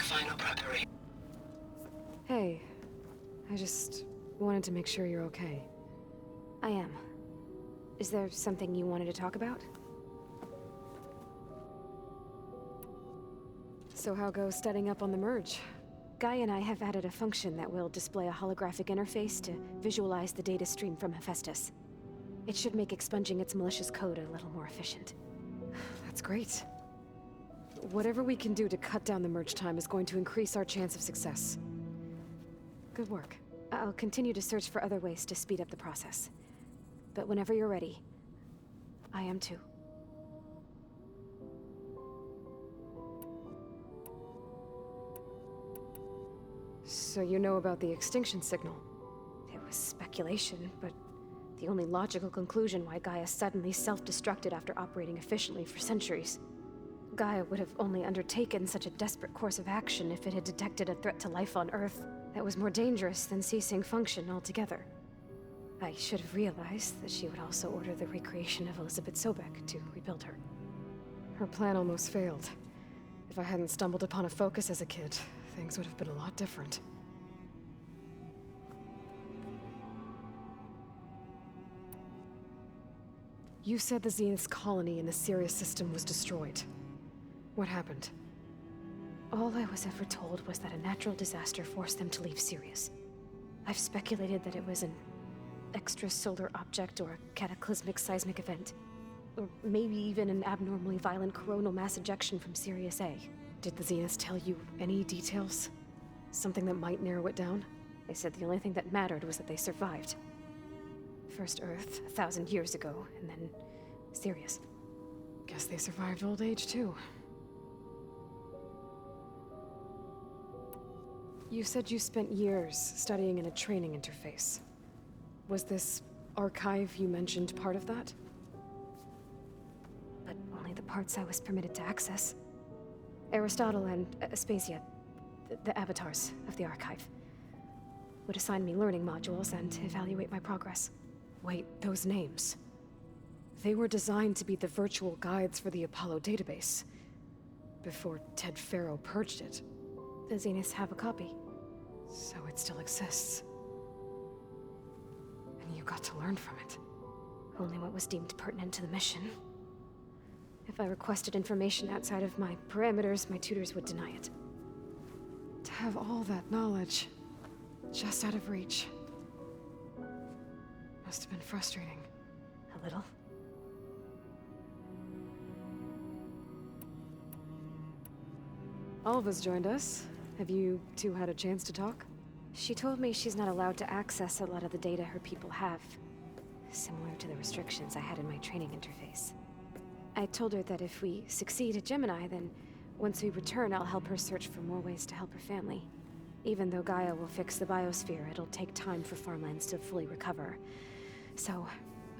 final preparation. Hey, I just wanted to make sure you're okay. I am. Is there something you wanted to talk about? So how goes studying up on the merge? Guy and I have added a function that will display a holographic interface to visualize the data stream from Hephaestus. It should make expunging its malicious code a little more efficient. That's great. Whatever we can do to cut down the merge time is going to increase our chance of success. Good work. I'll continue to search for other ways to speed up the process. But whenever you're ready, I am too. So you know about the extinction signal? It was speculation, but the only logical conclusion why Gaia suddenly self-destructed after operating efficiently for centuries. Gaia would have only undertaken such a desperate course of action if it had detected a threat to life on Earth that was more dangerous than ceasing function altogether. I should have realized that she would also order the recreation of Elizabeth Sobek to rebuild her. Her plan almost failed. If I hadn't stumbled upon a focus as a kid, things would have been a lot different. You said the Zenith's colony in the Sirius system was destroyed. What happened? All I was ever told was that a natural disaster forced them to leave Sirius. I've speculated that it was an extrasolar object or a cataclysmic seismic event. Or maybe even an abnormally violent coronal mass ejection from Sirius A. Did the Zeniths tell you any details? Something that might narrow it down? They said the only thing that mattered was that they survived. First Earth, 1,000 years ago, and then Sirius. Guess they survived old age, too. You said you spent years studying in a training interface. Was this archive you mentioned part of that? But only the parts I was permitted to access. Aristotle and Aspasia, the avatars of the archive, would assign me learning modules and evaluate my progress. Wait, those names. They were designed to be the virtual guides for the Apollo database, before Ted Faro purged it. The Zeniths have a copy. So it still exists. And you got to learn from it. Only what was deemed pertinent to the mission. If I requested information outside of my parameters, my tutors would deny it. To have all that knowledge, just out of reach. Must have been frustrating. A little. Alva's joined us. Have you two had a chance to talk? She told me she's not allowed to access a lot of the data her people have. Similar to the restrictions I had in my training interface. I told her that if we succeed at Gemini, then once we return, I'll help her search for more ways to help her family. Even though Gaia will fix the biosphere, it'll take time for farmlands to fully recover. So,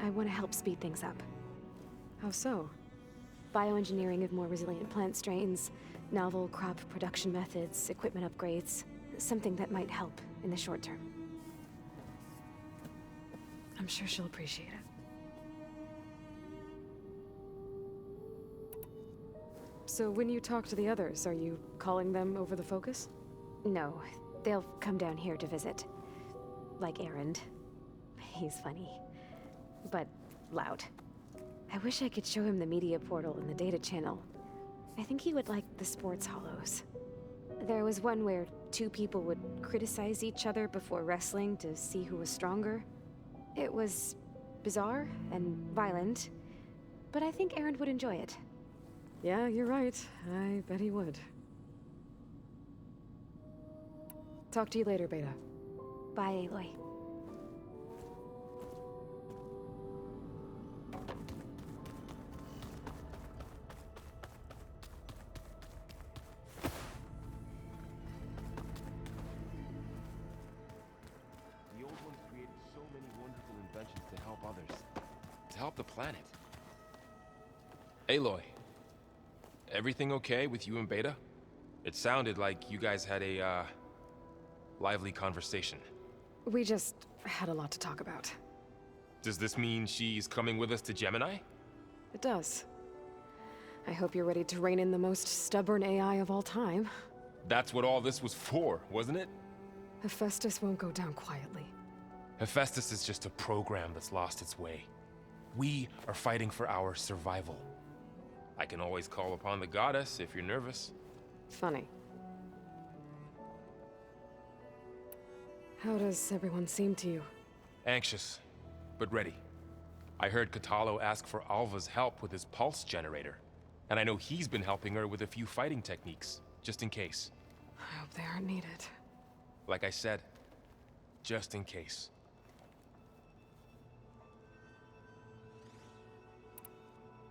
I want to help speed things up. How so? Bioengineering of more resilient plant strains, novel crop production methods, equipment upgrades. Something that might help in the short term. I'm sure she'll appreciate it. So when you talk to the others, are you calling them over the focus? No, they'll come down here to visit. Like Erend. He's funny. But loud. I wish I could show him the media portal and the data channel. I think he would like the sports hollows. There was one where two people would criticize each other before wrestling to see who was stronger. It was bizarre and violent, but I think Erend would enjoy it. Yeah, you're right. I bet he would. Talk to you later, Beta. Bye, Aloy. The old ones created so many wonderful inventions to help others. To help the planet. Aloy, everything okay with you and Beta? It sounded like you guys had a, lively conversation. We just had a lot to talk about. Does this mean she's coming with us to Gemini? It does. I hope you're ready to rein in the most stubborn AI of all time. That's what all this was for, wasn't it? Hephaestus won't go down quietly. Hephaestus is just a program that's lost its way. We are fighting for our survival. I can always call upon the goddess if you're nervous. Funny. How does everyone seem to you? Anxious, but ready. I heard Kotallo ask for Alva's help with his pulse generator. And I know he's been helping her with a few fighting techniques, just in case. I hope they aren't needed. Like I said, just in case.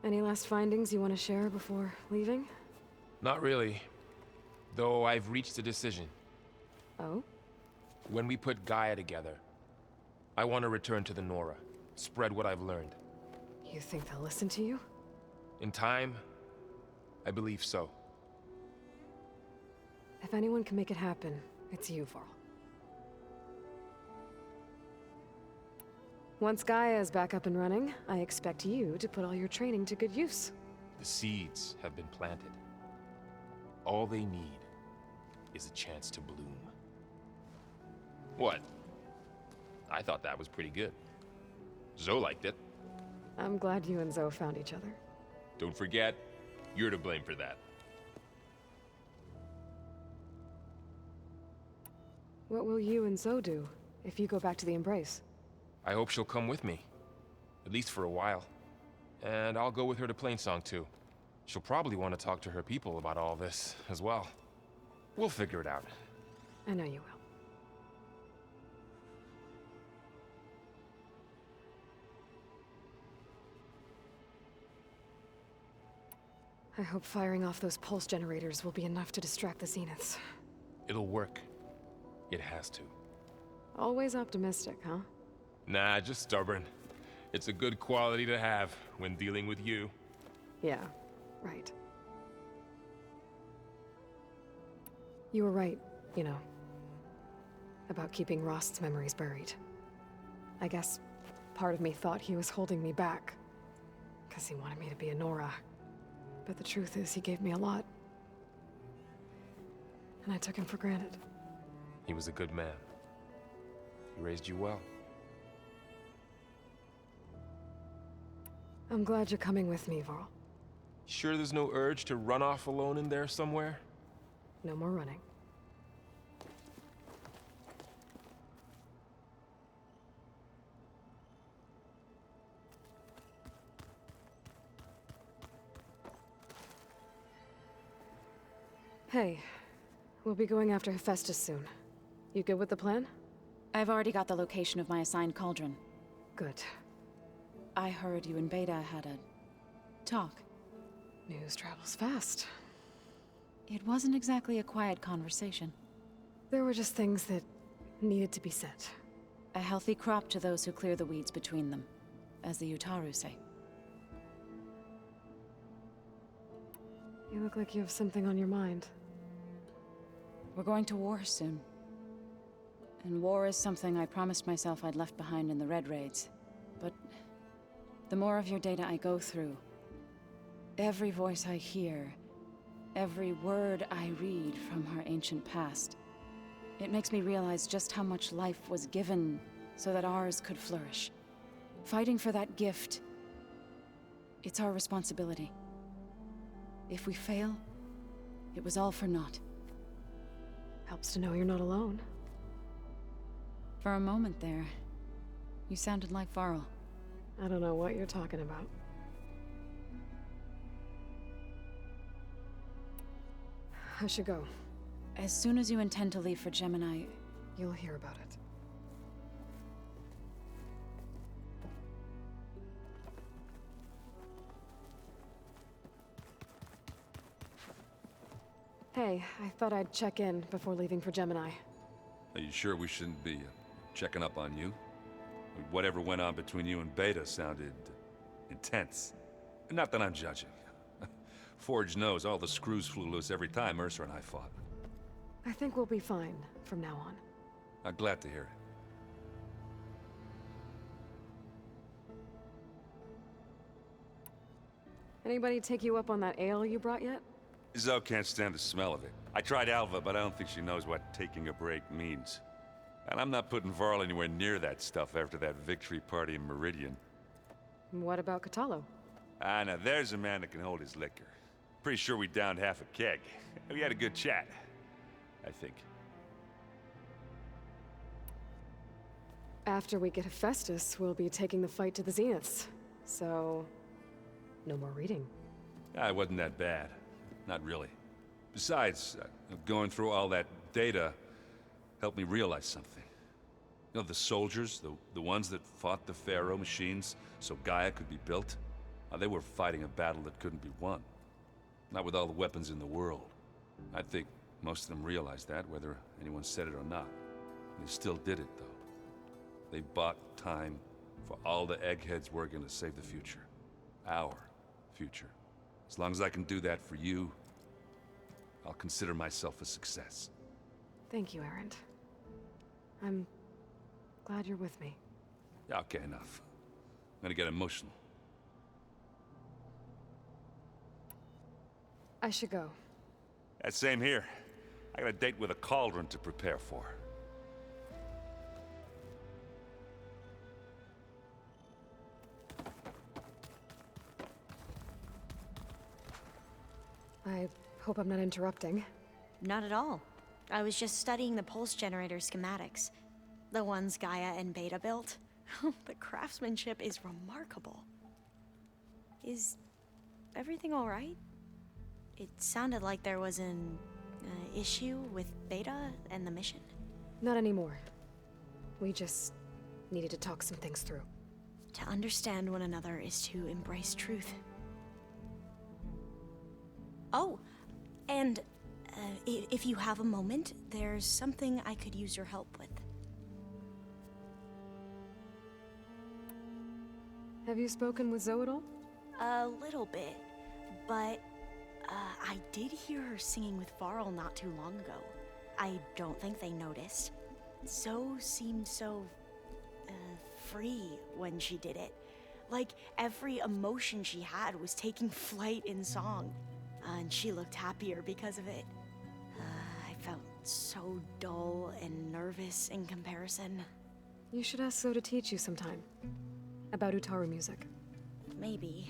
Any last findings you want to share before leaving? Not really. Though I've reached a decision. Oh? When we put Gaia together, I want to return to the Nora. Spread what I've learned. You think they'll listen to you? In time, I believe so. If anyone can make it happen, it's you, Varl. Once Gaia is back up and running, I expect you to put all your training to good use. The seeds have been planted. All they need is a chance to bloom. What? I thought that was pretty good. Zoe liked it. I'm glad you and Zoe found each other. Don't forget, you're to blame for that. What will you and Zoe do if you go back to the Embrace? I hope she'll come with me. At least for a while. And I'll go with her to Plainsong too. She'll probably want to talk to her people about all this as well. We'll figure it out. I know you will. I hope firing off those pulse generators will be enough to distract the Zeniths. It'll work. It has to. Always optimistic, huh? Nah, just stubborn. It's a good quality to have when dealing with you. Yeah, right. You were right, you know, about keeping Rost's memories buried. I guess part of me thought he was holding me back, because he wanted me to be a Nora. But the truth is, he gave me a lot. And I took him for granted. He was a good man. He raised you well. I'm glad you're coming with me, Varl. Sure there's no urge to run off alone in there somewhere? No more running. Hey, we'll be going after Hephaestus soon. You good with the plan? I've already got the location of my assigned cauldron. Good. I heard you and Beta had a talk. News travels fast. It wasn't exactly a quiet conversation. There were just things that needed to be said. A healthy crop to those who clear the weeds between them, as the Utaru say. You look like you have something on your mind. We're going to war soon. And war is something I promised myself I'd left behind in the Red Raids. But the more of your data I go through, every voice I hear, every word I read from our ancient past, it makes me realize just how much life was given so that ours could flourish. Fighting for that gift, it's our responsibility. If we fail, it was all for naught. Helps to know you're not alone. For a moment there, you sounded like Varl. I don't know what you're talking about. I should go. As soon as you intend to leave for Gemini, You'll hear about it. Hey, I thought I'd check in before leaving for Gemini. Are you sure we shouldn't be checking up on you? Whatever went on between you and Beta sounded intense. Not that I'm judging. Forge knows all the screws flew loose every time Mercer and I fought. I think we'll be fine from now on. I'm glad to hear it. Anybody take you up on that ale you brought yet? Zoe can't stand the smell of it. I tried Alva, but I don't think she knows what taking a break means. And I'm not putting Varl anywhere near that stuff after that victory party in Meridian. What about Catalo? Ah, now there's a man that can hold his liquor. Pretty sure we downed half a keg. We had a good chat, I think. After we get Hephaestus, we'll be taking the fight to the Zeniths. So, no more reading. Ah, it wasn't that bad. Not really. Besides, going through all that data helped me realize something. You know, the soldiers, the ones that fought the Pharaoh machines so Gaia could be built, they were fighting a battle that couldn't be won. Not with all the weapons in the world. I think most of them realized that, whether anyone said it or not. They still did it, though. They bought time for all the eggheads working to save the future. Our future. As long as I can do that for you, I'll consider myself a success. Thank you, Erend. I'm glad you're with me. Yeah, okay, enough. I'm gonna get emotional. I should go. That same here. I got a date with a cauldron to prepare for. I hope I'm not interrupting. Not at all. I was just studying the pulse generator schematics. The ones Gaia and Beta built. The craftsmanship is remarkable. Is everything all right? It sounded like there was an issue with Beta and the mission. Not anymore. We just needed to talk some things through. To understand one another is to embrace truth. Oh, and if you have a moment, there's something I could use your help with. Have you spoken with Zoe at all? A little bit, but I did hear her singing with Varl not too long ago. I don't think they noticed. Zoe seemed so free when she did it. Like every emotion she had was taking flight in song. And she looked happier because of it. I felt so dull and nervous in comparison. You should ask Zoe to teach you sometime. About Utaru music. Maybe.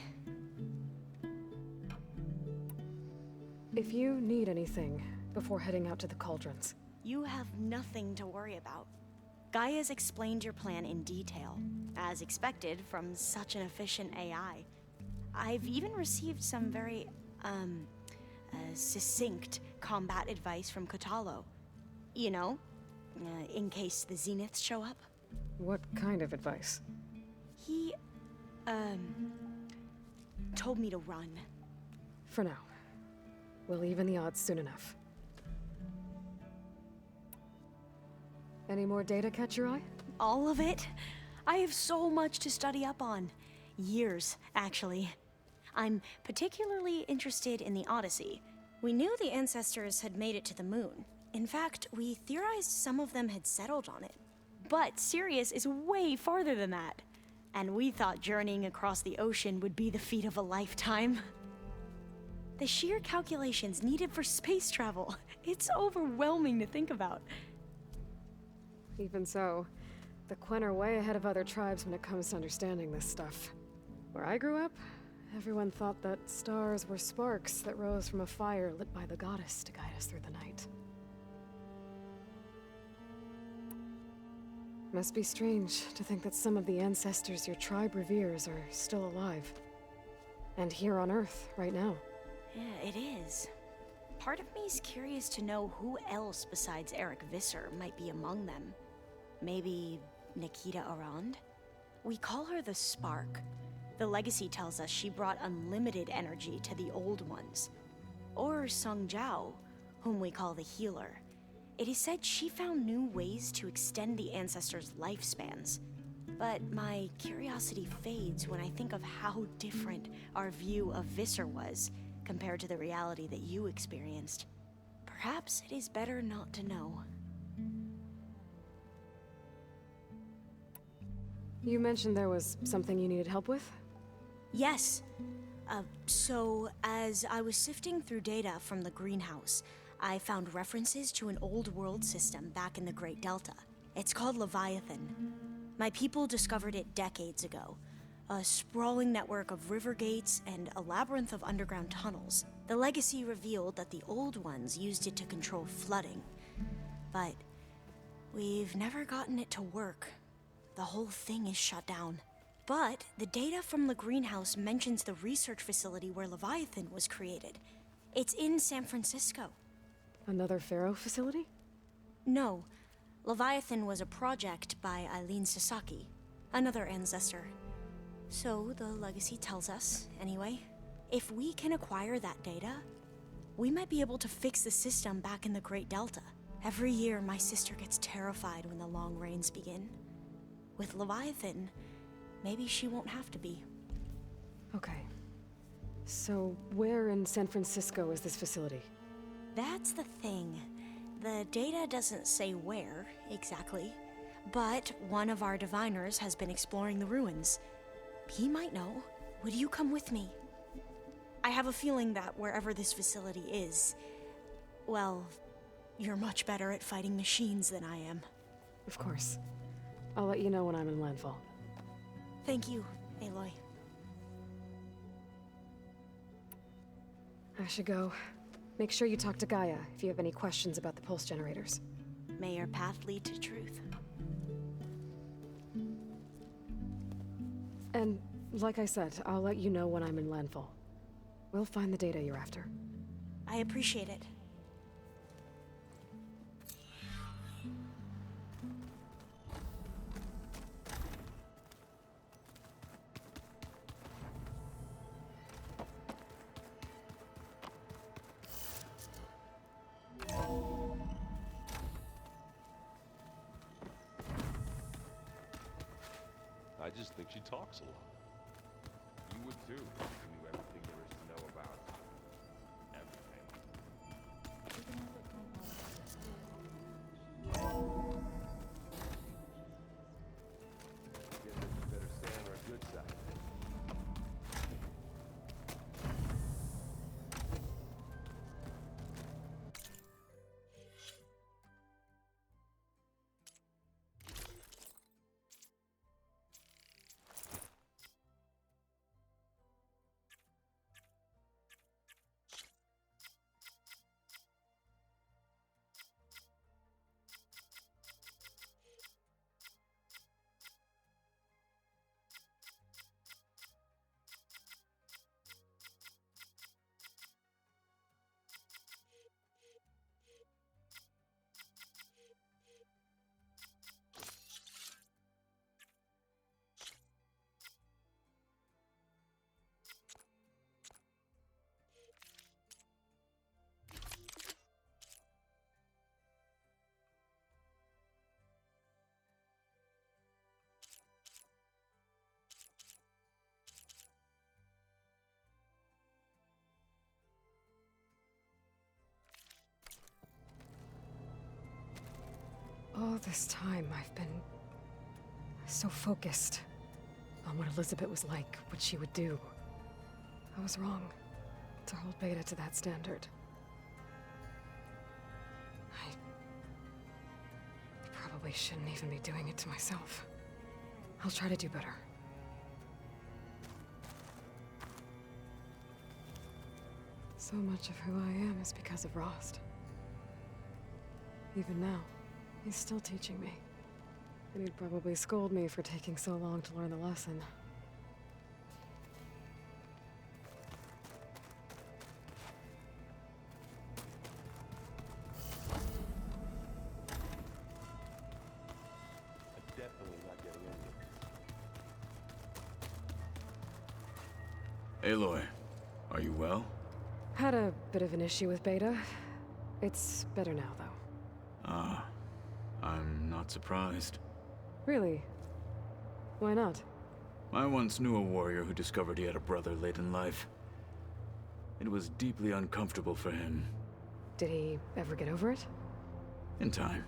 If you need anything before heading out to the cauldrons. You have nothing to worry about. Gaia's explained your plan in detail, as expected from such an efficient AI. I've even received some very, succinct combat advice from Catalo. You know, in case the Zeniths show up. What kind of advice? He, told me to run. For now. We'll even the odds soon enough. Any more data catch your eye? All of it? I have so much to study up on. Years, actually. I'm particularly interested in the Odyssey. We knew the ancestors had made it to the moon. In fact, we theorized some of them had settled on it. But Sirius is way farther than that. And we thought journeying across the ocean would be the feat of a lifetime. The sheer calculations needed for space travel, it's overwhelming to think about. Even so, the Quen are way ahead of other tribes when it comes to understanding this stuff. Where I grew up, everyone thought that stars were sparks that rose from a fire lit by the goddess to guide us through the night. Must be strange to think that some of the ancestors your tribe reveres are still alive. And here on Earth, right now. Yeah, it is. Part of me's curious to know who else besides Eric Visser might be among them. Maybe Nikita Arand? We call her the Spark. The legacy tells us she brought unlimited energy to the old ones. Or Sung Jiao, whom we call the Healer. It is said she found new ways to extend the ancestors' lifespans. But my curiosity fades when I think of how different our view of Visser was compared to the reality that you experienced. Perhaps it is better not to know. You mentioned there was something you needed help with? Yes. So, as I was sifting through data from the greenhouse, I found references to an old world system back in the Great Delta. It's called Leviathan. My people discovered it decades ago. A sprawling network of river gates and a labyrinth of underground tunnels. The legacy revealed that the old ones used it to control flooding. But we've never gotten it to work. The whole thing is shut down. But the data from the greenhouse mentions the research facility where Leviathan was created. It's in San Francisco. Another Pharaoh facility? No, Leviathan was a project by Eileen Sasaki, another ancestor. So the legacy tells us, anyway, if we can acquire that data, we might be able to fix the system back in the Great Delta. Every year, my sister gets terrified when the long rains begin. With Leviathan, maybe she won't have to be. Okay. So, where in San Francisco is this facility? That's the thing. The data doesn't say where, exactly. But one of our diviners has been exploring the ruins. He might know. Would you come with me? I have a feeling that wherever this facility is, well, you're much better at fighting machines than I am. Of course. I'll let you know when I'm in landfall. Thank you, Aloy. I should go. Make sure you talk to Gaia if you have any questions about the pulse generators. May your path lead to truth. And, like I said, I'll let you know when I'm in landfall. We'll find the data you're after. I appreciate it. I just think she talks a lot. You would too, if you knew everything there is to know about everything. Guess we better stay on our good side. All this time, I've been so focused on what Elizabeth was like, what she would do. I was wrong to hold Beta to that standard. I probably shouldn't even be doing it to myself. I'll try to do better. So much of who I am is because of Rost. Even now, he's still teaching me. And he'd probably scold me for taking so long to learn the lesson. I'm definitely not getting any of this. Aloy, are you well? Had a bit of an issue with Beta. It's better now, though. Ah, I'm not surprised. Really? Why not? I once knew a warrior who discovered he had a brother late in life. It was deeply uncomfortable for him. Did he ever get over it? In time.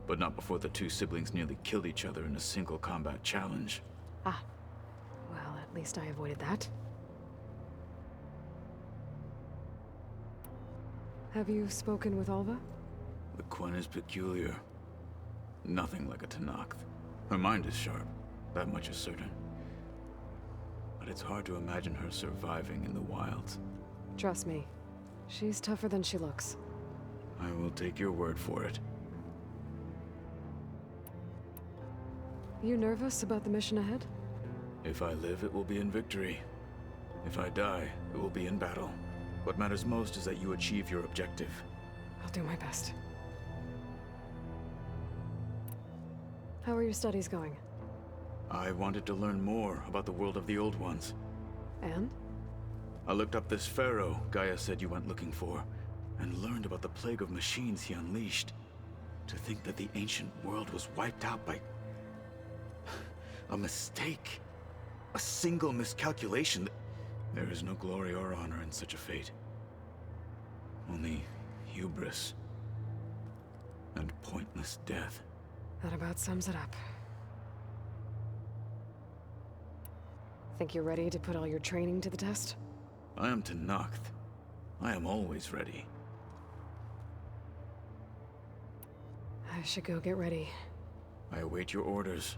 But not before the two siblings nearly killed each other in a single combat challenge. Ah. Well, at least I avoided that. Have you spoken with Alva? The Quen is peculiar. Nothing like a Tenakth. Her mind is sharp, that much is certain. But it's hard to imagine her surviving in the wilds. Trust me, she's tougher than she looks. I will take your word for it. You nervous about the mission ahead? If I live, it will be in victory. If I die, it will be in battle. What matters most is that you achieve your objective. I'll do my best. How are your studies going? I wanted to learn more about the world of the Old Ones. And? I looked up this pharaoh Gaia said you went looking for, and learned about the plague of machines he unleashed. To think that the ancient world was wiped out by a mistake. A single miscalculation. There is no glory or honor in such a fate. Only hubris. And pointless death. That about sums it up. Think you're ready to put all your training to the test? I am Tenakth. I am always ready. I should go get ready. I await your orders.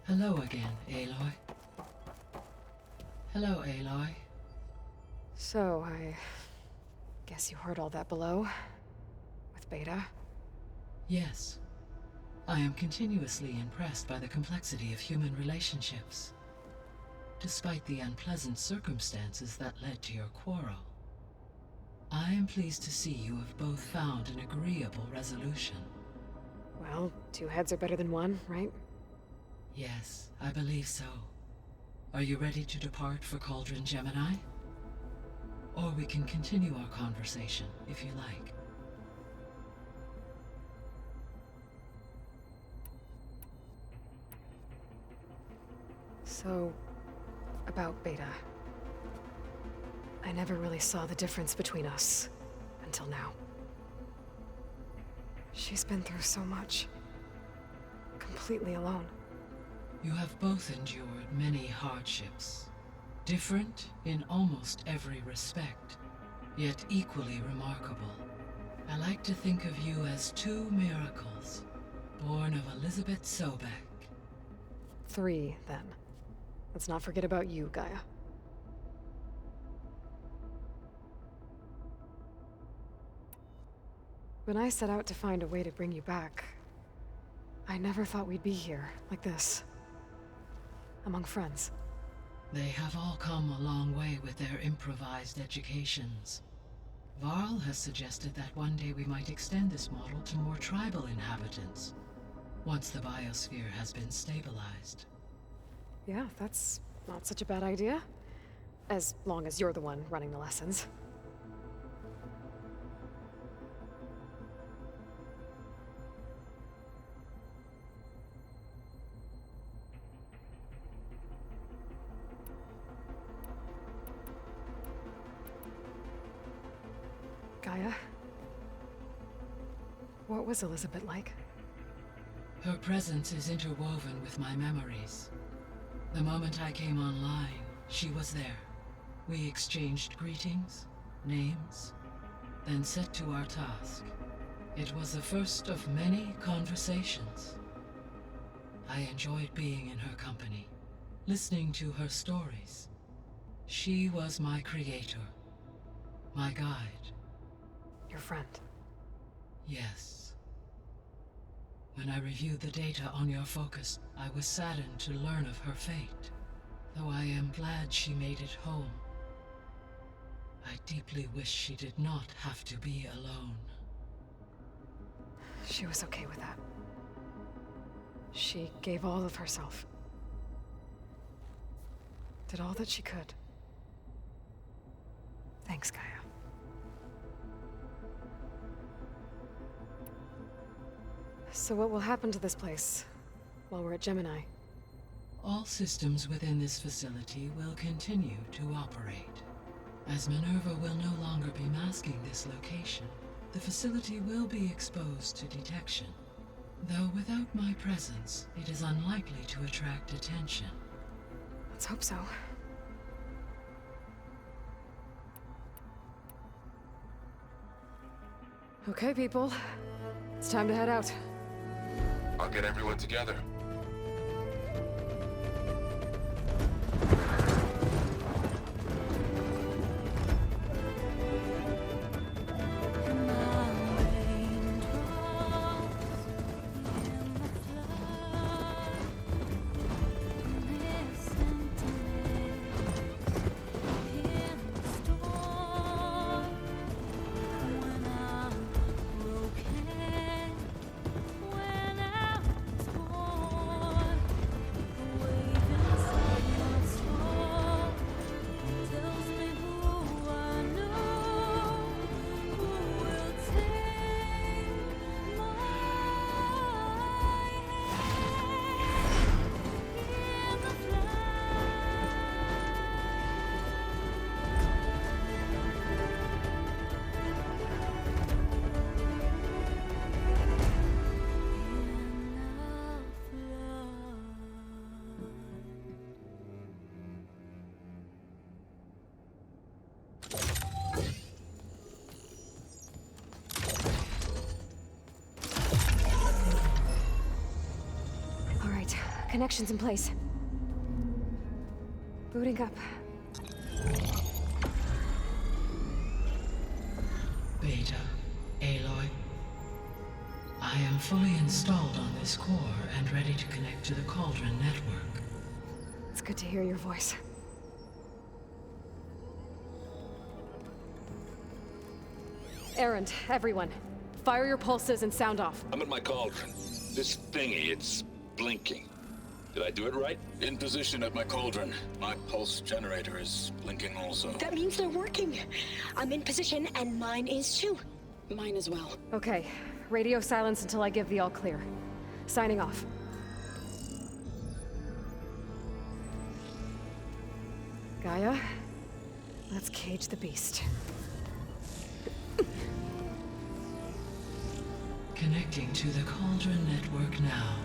Hello again, Aloy. Hello, Aloy. So, I guess you heard all that below? With Beta? Yes. I am continuously impressed by the complexity of human relationships. Despite the unpleasant circumstances that led to your quarrel, I am pleased to see you have both found an agreeable resolution. Well, two heads are better than one, right? Yes, I believe so. Are you ready to depart for Cauldron Gemini? Or we can continue our conversation, if you like. So, about Beta. I never really saw the difference between us, until now. She's been through so much. Completely alone. You have both endured many hardships, different in almost every respect, yet equally remarkable. I like to think of you as two miracles, born of Elizabeth Sobek. 3, then. Let's not forget about you, Gaia. When I set out to find a way to bring you back, I never thought we'd be here, like this. Among friends. They have all come a long way with their improvised educations. Varl has suggested that one day we might extend this model to more tribal inhabitants, once the biosphere has been stabilized. Yeah, that's not such a bad idea. As long as you're the one running the lessons. Gaia? What was Elizabeth like? Her presence is interwoven with my memories. The moment I came online, she was there. We exchanged greetings, names, then set to our task. It was the first of many conversations. I enjoyed being in her company, listening to her stories. She was my creator, my guide. Your friend. Yes. When I reviewed the data on your focus, I was saddened to learn of her fate. Though I am glad she made it home. I deeply wish she did not have to be alone. She was okay with that. She gave all of herself. Did all that she could. Thanks, Gaia. So what will happen to this place while we're at Gemini? All systems within this facility will continue to operate. As Minerva will no longer be masking this location, the facility will be exposed to detection. Though without my presence, it is unlikely to attract attention. Let's hope so. Okay, people. It's time to head out. I'll get everyone together. All right, connections in place. Booting up. Beta, Aloy. I am fully installed on this core and ready to connect to the Cauldron network. It's good to hear your voice. Erend, everyone. Fire your pulses and sound off. I'm at my cauldron. This thingy, it's blinking. Did I do it right? In position at my cauldron. My pulse generator is blinking also. That means they're working. I'm in position, and mine is too. Mine as well. Okay, radio silence until I give the all clear. Signing off. Gaia, let's cage the beast. Connecting to the Cauldron network now.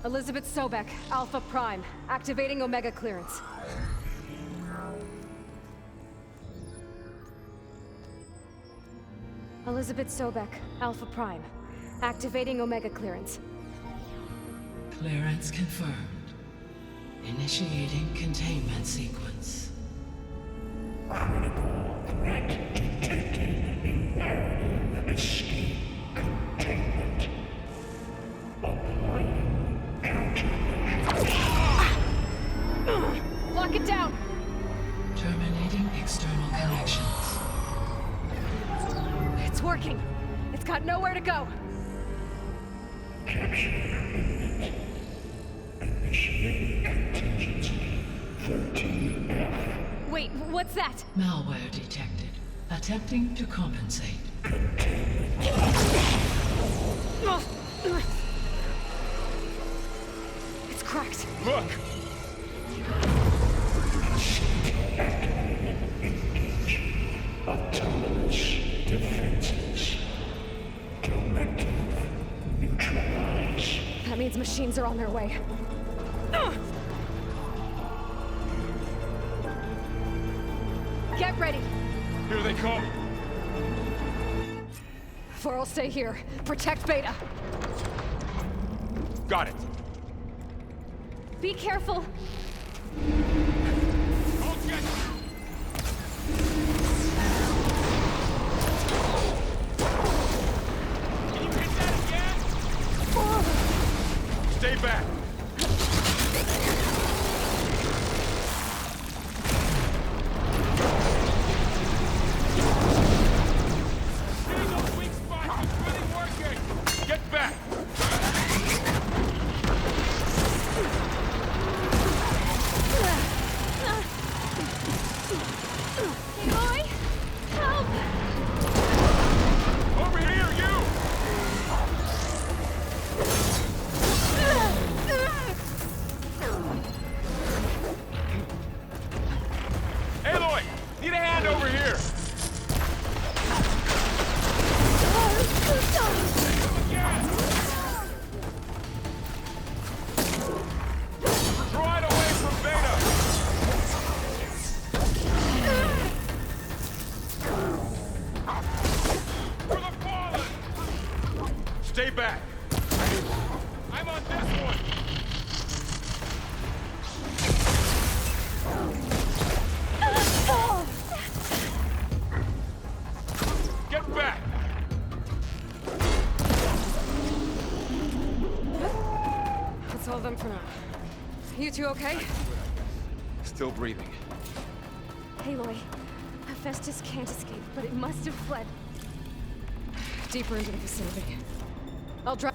Elizabeth Sobek, Alpha Prime, activating Omega clearance. Elizabeth Sobek, Alpha Prime, activating Omega clearance. Clearance confirmed. Initiating containment sequence. Critical threat detected. Imperative escape containment. Applying countermeasures. Lock it down! Terminating external connections. It's working. It's got nowhere to go. Capture imminent. Initiating contingency 13F. Wait, what's that? Malware detected. Attempting to compensate. It's cracked. Look! Engage. Autonomous defenses. Directive. Neutralize. That means machines are on their way. Get ready. Here they come! For'll stay here. Protect Beta. Got it! Be careful. I'll get you! Can you hit that again? Stay back! See those weak spots? It's really working! Get back! Aloy! Help! Over here, you! You two okay? Still breathing. Aloy, Hephaestus can't escape, but it must have fled. Deeper into the facility. I'll drive.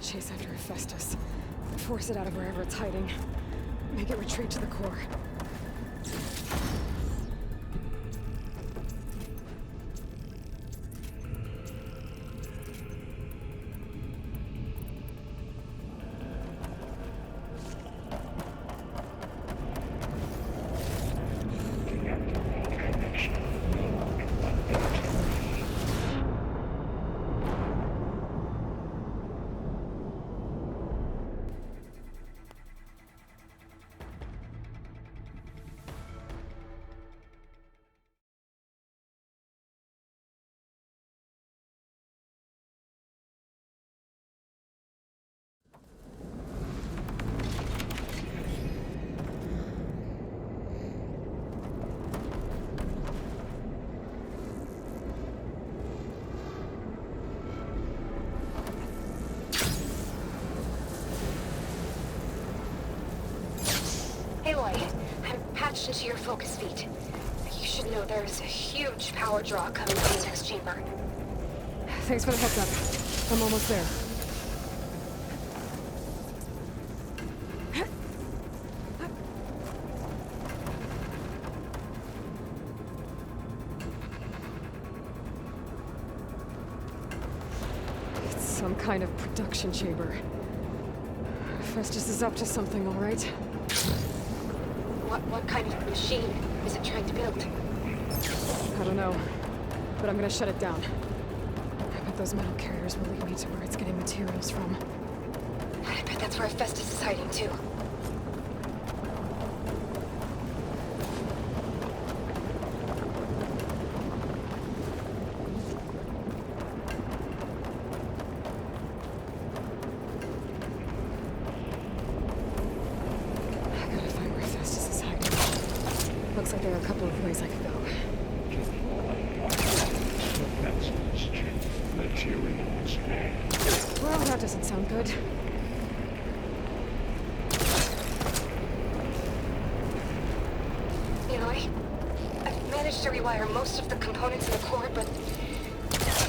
Chase after Hephaestus. Force it out of wherever it's hiding. Make it retreat to the core. Aloy, I'm patched into your focus feed. You should know there's a huge power draw coming from the next chamber. Thanks for the heads up. I'm almost there. It's some kind of production chamber. Festus is up to something, all right? What kind of machine is it trying to build? I don't know, but I'm gonna shut it down. I bet those metal carriers will lead me to where it's getting materials from. I bet that's where Hephaestus is hiding too. Looks like there are a couple of ways I could go. Well, that doesn't sound good. Aloy, I've managed to rewire most of the components in the core, but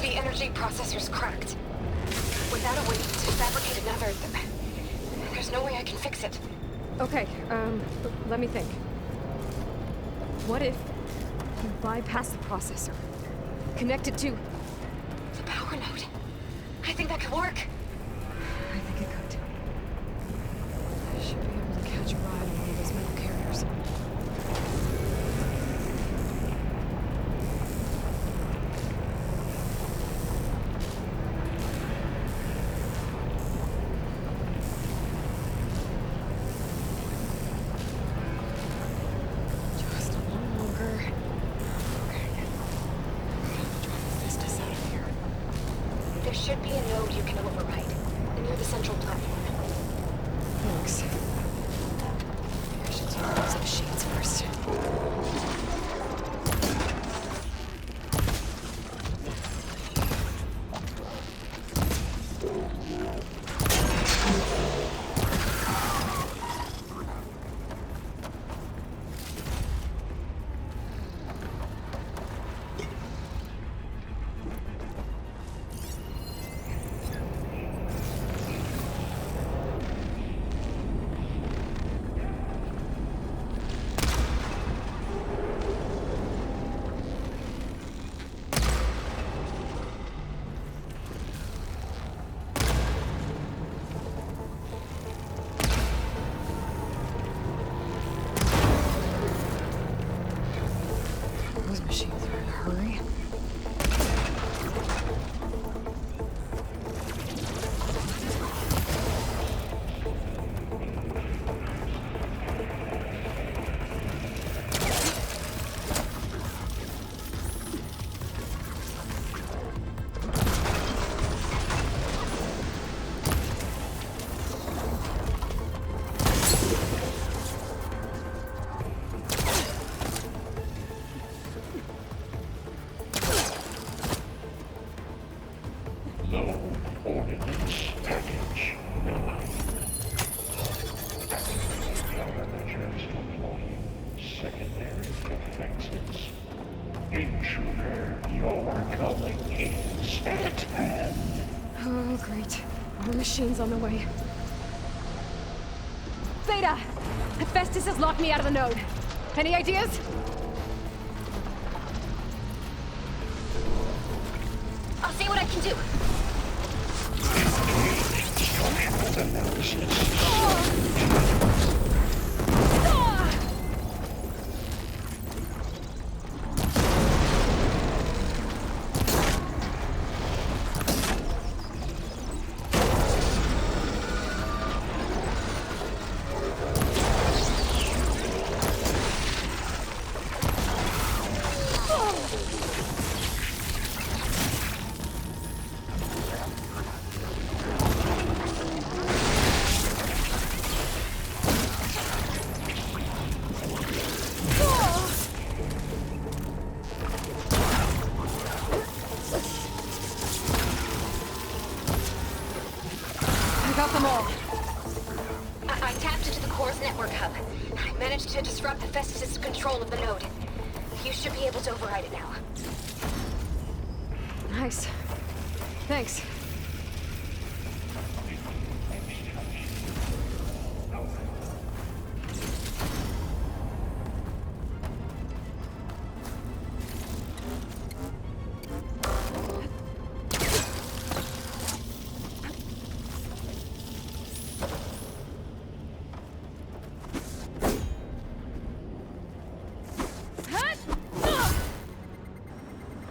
the energy processor's cracked. Without a way to fabricate another, there's no way I can fix it. Okay, let me think. What if you bypass the processor? Connect it to the power node. I think that could work. I think it could. I should be able to catch a ride on one of those metal carriers. Just a little longer. Okay. I'm gonna drive Hephaestus out of here. There should be a node you can override. More machines on the way. Beta! Hephaestus has locked me out of the node. Any ideas? I'll see what I can do. Got them all. I tapped into the core's network hub. I managed to disrupt Hephaestus' control of the node. You should be able to override it now. Nice. Thanks.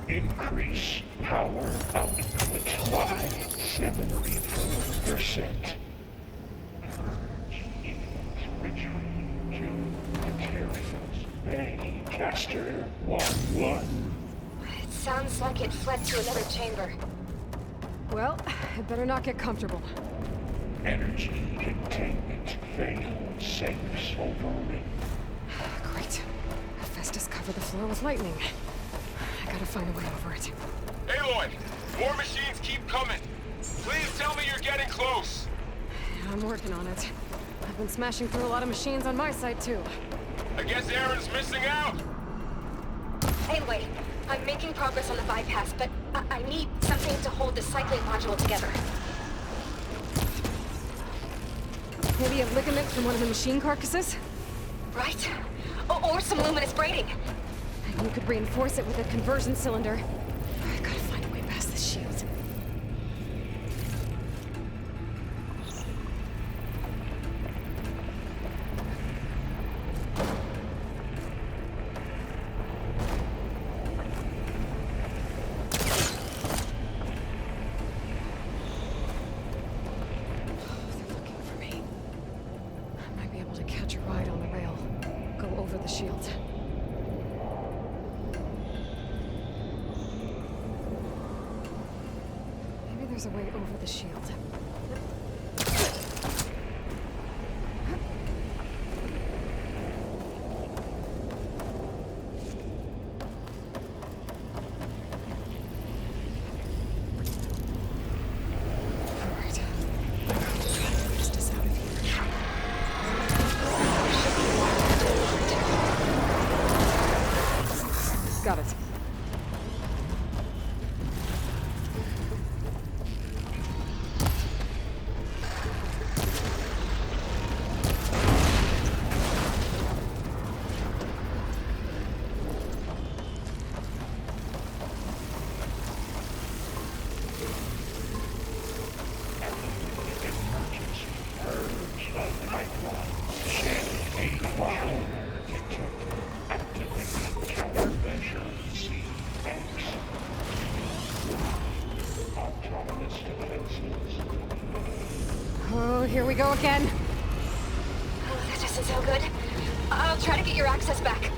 Increase power output by 74%. Retreat to materials. Bay Caster 1-1. It sounds like it fled to another chamber. Well, I better not get comfortable. Energy containment failed. Safe overring. Great. Hephaestus covered the floor with lightning. I gotta find a way over it. Aloy! More machines keep coming! Please tell me you're getting close! I'm working on it. I've been smashing through a lot of machines on my side, too. I guess Aaron's missing out! Anyway, I'm making progress on the bypass, but I need something to hold the cycling module together. Maybe a ligament from one of the machine carcasses? Right? Or some luminous braiding. And you could reinforce it with a conversion cylinder. I gotta find a way past this shield. They're looking for me. I might be able to catch a ride on the rail. Go over the shield. There's a way over the shield. Got it. Oh, here we go again. Oh, that doesn't sound good. I'll try to get your access back.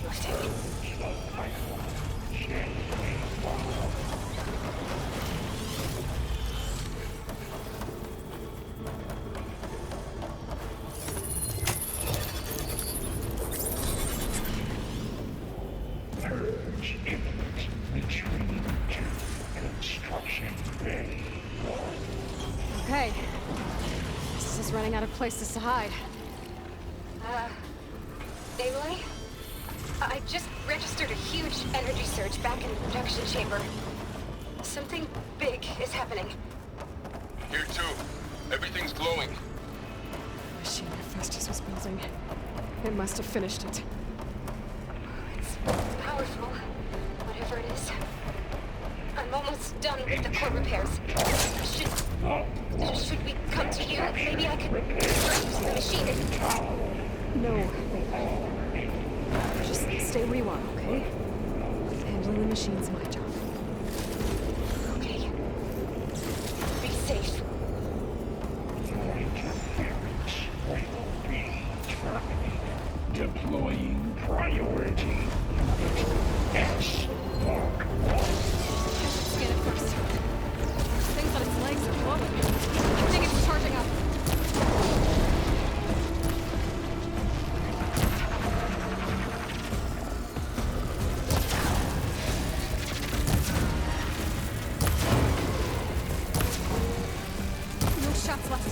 lifting. Purge imminent. Retreating to Construction Bay. Okay. This is running out of places to hide. Aloy? I just registered a huge energy surge back in the production chamber. Something big is happening. Here too. Everything's glowing. The machine Hephaestus was building. It must have finished it. It's powerful, whatever it is. I'm almost done with the core repairs. Should we come to you? Maybe I could strike the machine. No, just stay where you are, okay? Handling the machine's my job. Okay. Be safe. Your interference will be terminated. Deploying priority. S Mark 1. Scan it first. Things on its legs are glowing. I think it's charging up. No shots left.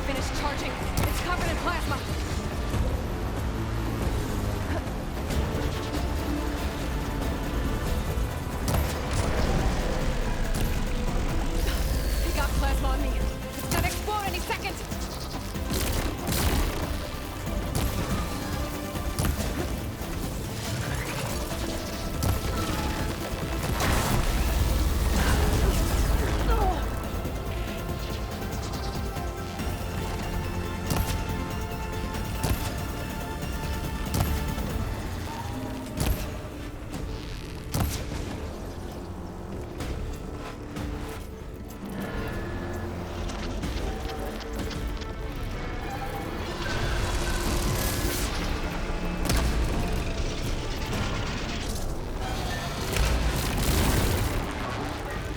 Finished charging. It's covered in plasma. He got plasma on me. It's gonna explode any second.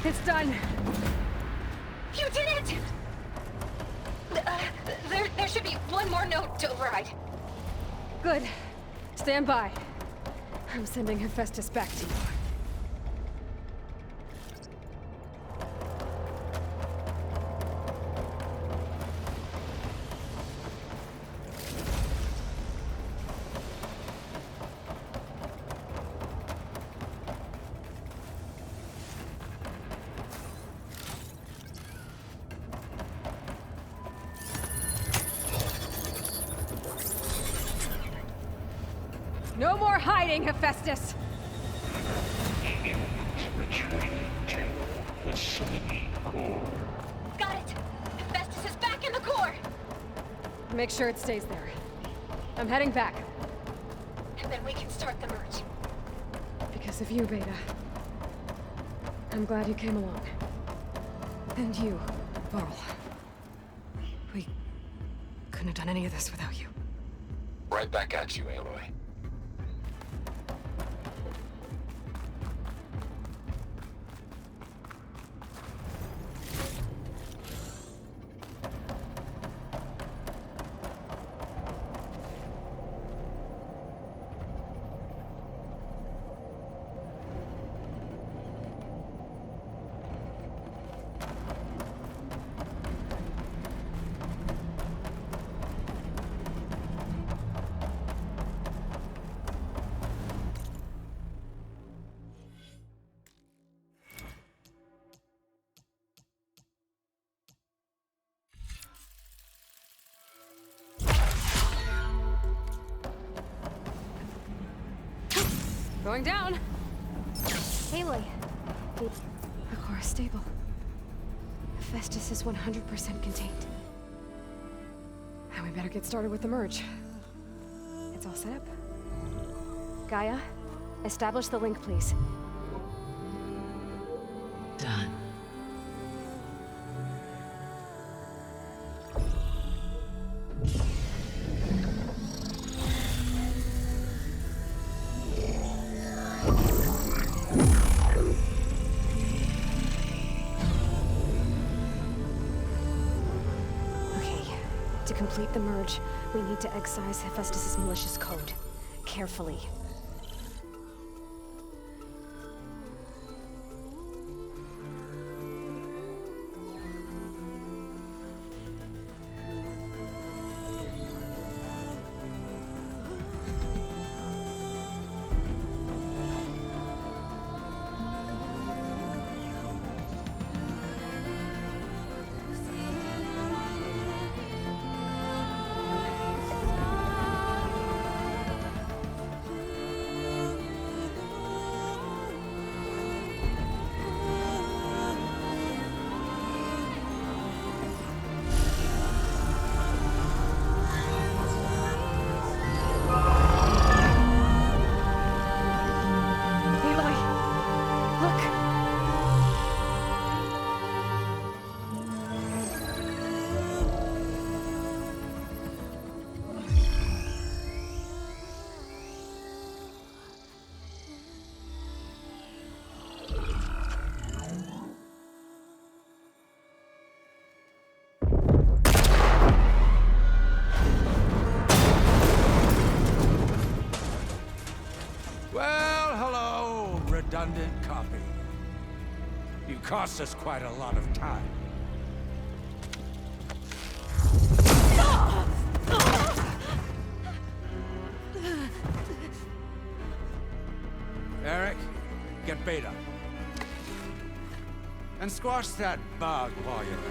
It's done. You did it! There should be one more note to override. Good. Stand by. I'm sending Hephaestus back to you. No more hiding, Hephaestus! Retreating to Facility Core. Got it! Hephaestus is back in the core! Make sure it stays there. I'm heading back. And then we can start the merge. Because of you, Beta. I'm glad you came along. And you, Varl. We couldn't have done any of this without you. Right back at you, Aloy. Going down! Aloy, The core is stable. Hephaestus is 100% contained. And we better get started with the merge. It's all set up. Gaia, establish the link, please. Done. To complete the merge, we need to excise Hephaestus' malicious code. Carefully. Well, hello, redundant copy. You cost us quite a lot of time. Eric, get Beta. And squash that bug while you're at it.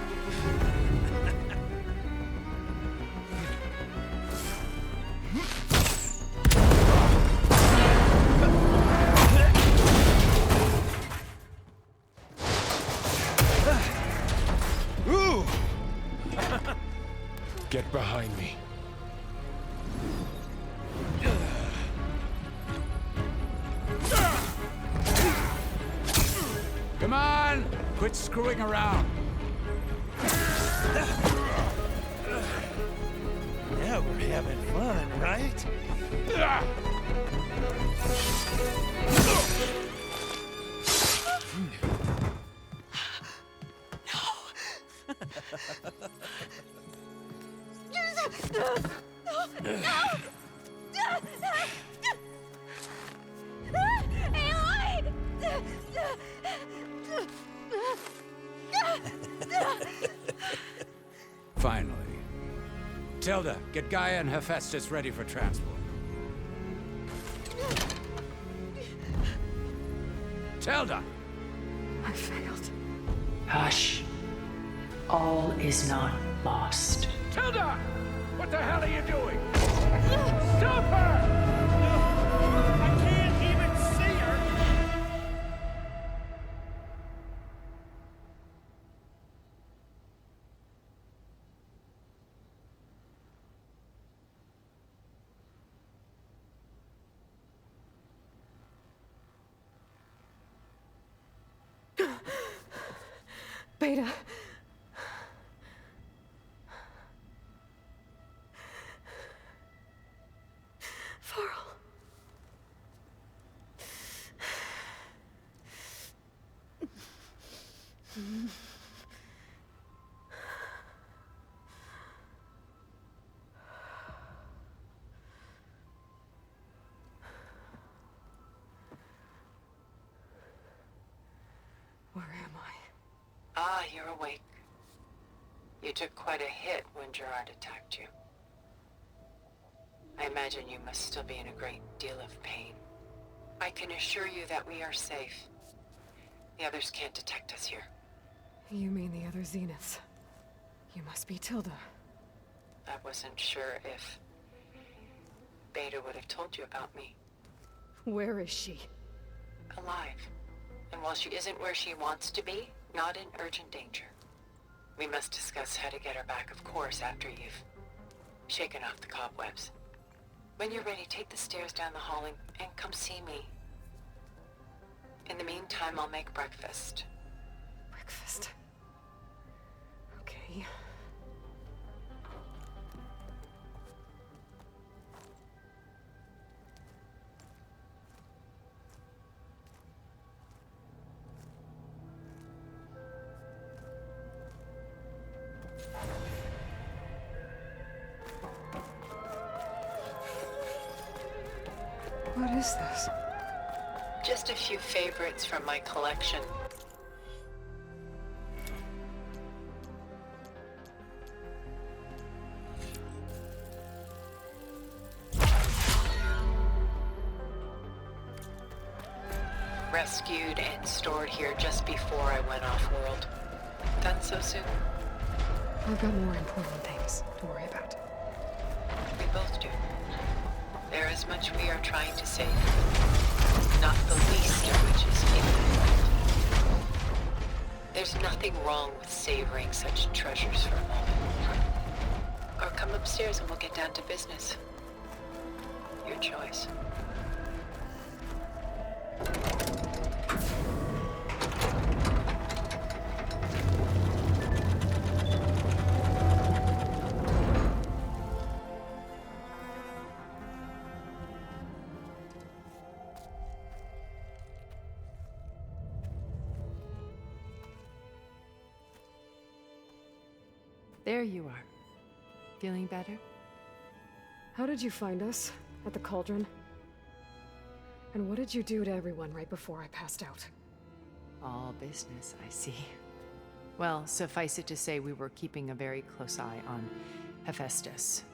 Get behind me. Come on! Quit screwing around. Now we're having fun, right? Finally. Tilda, get Gaia and Hephaestus ready for transport. Tilda! I failed. Hush. All is not lost. Tilda! What the hell are you doing? Stop her! I can't even see her! Beta. Varl. Where am I? Ah, you're awake. You took quite a hit when Gerard attacked you. I imagine you must still be in a great deal of pain. I can assure you that we are safe. The others can't detect us here. You mean the other Zeniths? You must be Tilda. I wasn't sure if Beta would have told you about me. Where is she? Alive. And while she isn't where she wants to be, not in urgent danger. We must discuss how to get her back, of course, after you've shaken off the cobwebs. When you're ready, take the stairs down the hall and come see me. In the meantime, I'll make breakfast. Breakfast. Okay. What is this? Just a few favorites from my collection. Rescued and stored here just before I went off-world. Done so soon? I've got more important things to worry about. We both do. There is much we are trying to save. Not the least of which is England. There's nothing wrong with savoring such treasures for a moment. Or come upstairs and we'll get down to business. Your choice. There you are. Feeling better? How did you find us? At the Cauldron? And what did you do to everyone right before I passed out? All business, I see. Well, suffice it to say we were keeping a very close eye on Hephaestus,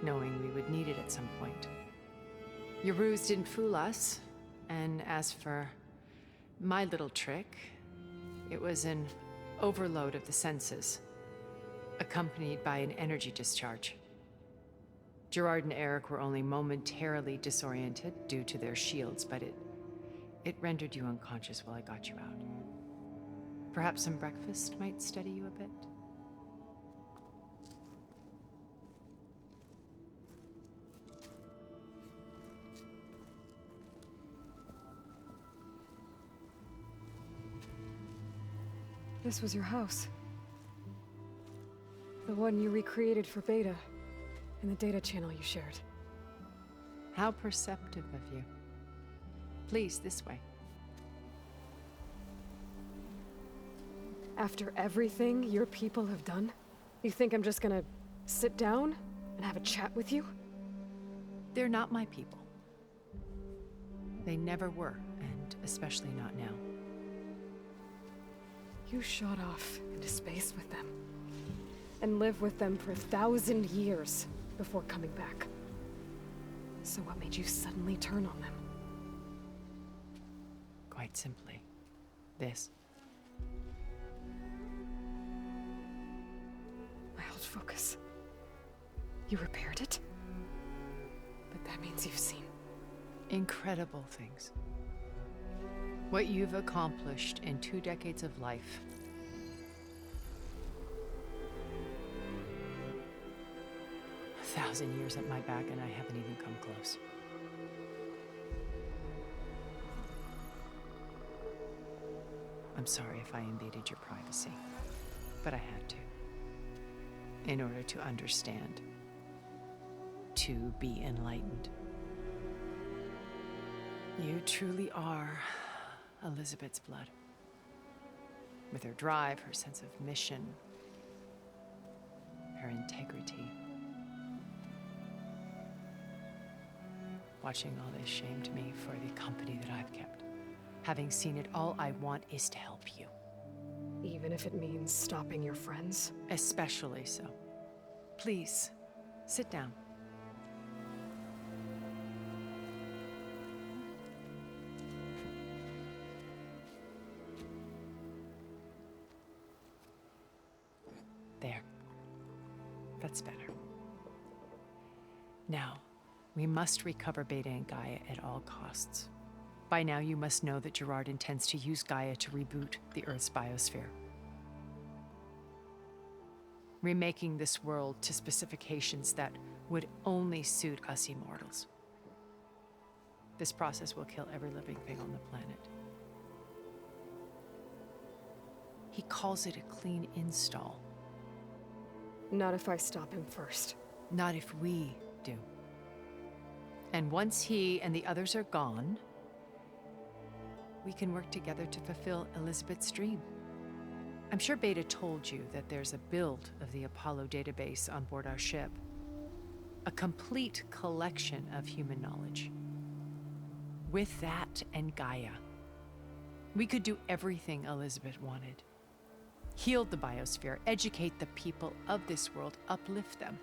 knowing we would need it at some point. Your ruse didn't fool us, and as for my little trick, it was an overload of the senses, accompanied by an energy discharge. Gerard and Eric were only momentarily disoriented due to their shields, but it rendered you unconscious while I got you out. Perhaps some breakfast might steady you a bit? This was your house. The one you recreated for Beta, in the data channel you shared. How perceptive of you. Please, this way. After everything your people have done, you think I'm just gonna sit down and have a chat with you? They're not my people. They never were, and especially not now. You shot off into space with them, and lived with them for 1,000 years before coming back. So what made you suddenly turn on them? Quite simply, this. My old focus. You repaired it? But that means you've seen incredible things. What you've accomplished in 2 decades of life. A 1,000 years at my back, and I haven't even come close. I'm sorry if I invaded your privacy, but I had to. In order to understand. To be enlightened. You truly are Elizabeth's blood. With her drive, her sense of mission, her integrity. Watching all this shamed me for the company that I've kept. Having seen it, all I want is to help you. Even if it means stopping your friends? Especially so. Please, sit down. There. That's better. Now, we must recover Beta and Gaia at all costs. By now, you must know that Gerard intends to use Gaia to reboot the Earth's biosphere. Remaking this world to specifications that would only suit us immortals. This process will kill every living thing on the planet. He calls it a clean install. Not if I stop him first. Not if we do. And once he and the others are gone, we can work together to fulfill Elizabeth's dream. I'm sure Beta told you that there's a build of the Apollo database on board our ship. A complete collection of human knowledge. With that and Gaia, we could do everything Elizabeth wanted. Heal the biosphere, educate the people of this world, uplift them.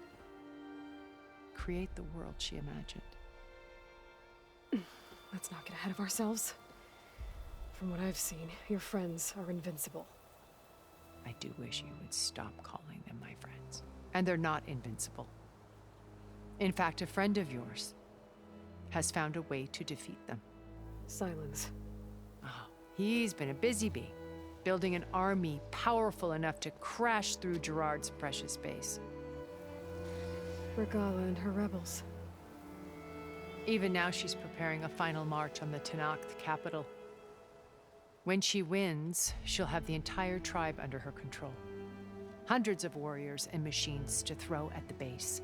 Create the world she imagined. Let's not get ahead of ourselves. From what I've seen, your friends are invincible. I do wish you would stop calling them my friends. And they're not invincible. In fact, a friend of yours has found a way to defeat them. Silence. Oh, he's been a busy bee, building an army powerful enough to crash through Gerard's precious base. Regala and her rebels. Even now, she's preparing a final march on the Tenakth capital. When she wins, she'll have the entire tribe under her control. Hundreds of warriors and machines to throw at the base.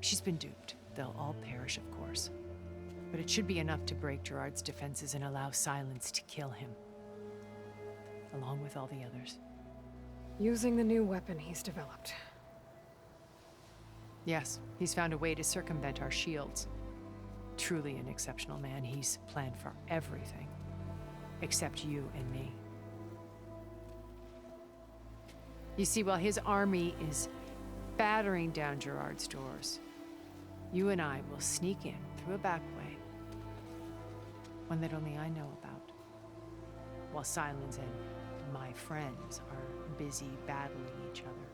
She's been duped. They'll all perish, of course. But it should be enough to break Gerard's defenses and allow Silence to kill him. Along with all the others. Using the new weapon he's developed. Yes, he's found a way to circumvent our shields. Truly an exceptional man. He's planned for everything. Except you and me. You see, while his army is battering down Gerard's doors, you and I will sneak in through a back way. One that only I know about. While Silence and my friends are busy battling each other.